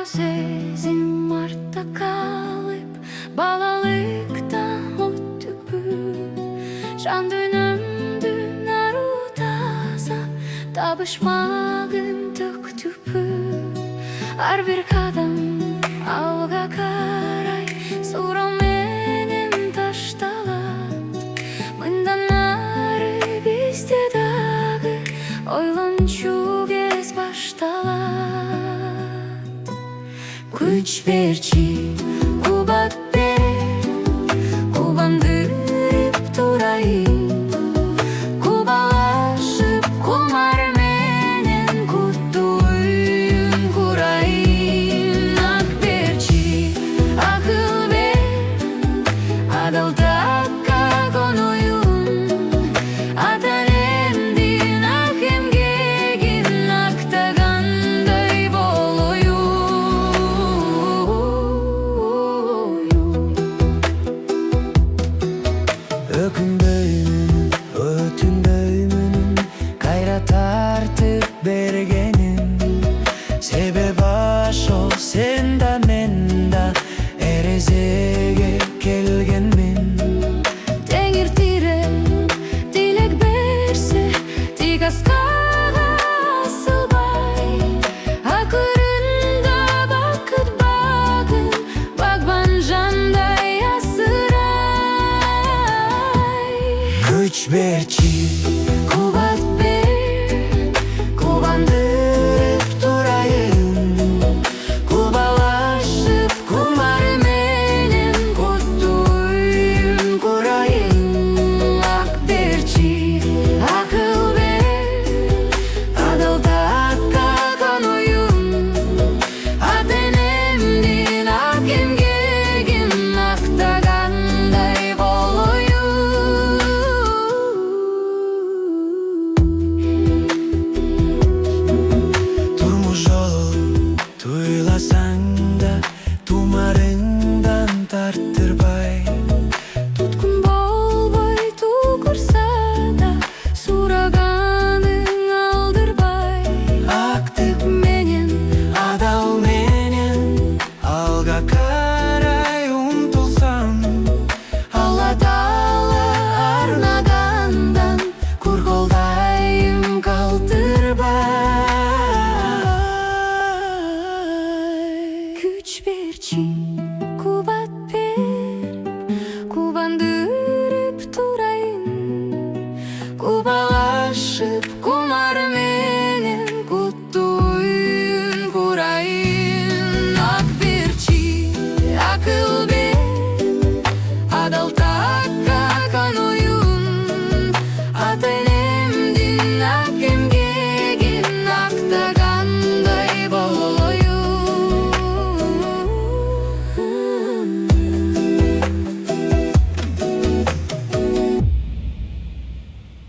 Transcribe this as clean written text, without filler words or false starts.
Сезім артта калып, балалыкта от түпү, жан дүйнөмдүн ару таза, табышмагым төк түпү. Ар бир кадам алга карай, суроо менен ташталат. Мындан ары бизде дагы ойлончу кез башталат. Күч берчи, кубат бер, кубандырып турайын. Кубалашып кумар менен куттуу үйүн курайын. Ак берчи, акыл бер, адалдыкка конуйун. Ата энемдин ак эмгегин актагандай болоюн. Өкүнбөймүн, өтүнбөймүн, кайра тартып бергеним. Себеп ошол, сен да мен да эрезеге келгенмин. Теңир тиреп, тилек берсе, тик аскага асылбай. Акырында бакыт багын, багбан жандай асырай. Күч берчи, Кубат бер, кубандырып турайын. Кубалашып кумар менен куттуу үйүн курайын. Ак берчи, акыл бер, адалдыкка конуйун. Ата энемдин ак эмгегин актагандай болоюн. турмуш жолу туйласаң да, тумарыңдан тарттырбай. Туткун болбой тугурса да, сураганың алдырбай. Актык Менен адал менен алга карай умтулсам, Алла Таала арнагандан кур колдайым калтырбай. Күч берчи, кубат бер, кубандырып турайын. Кубалашып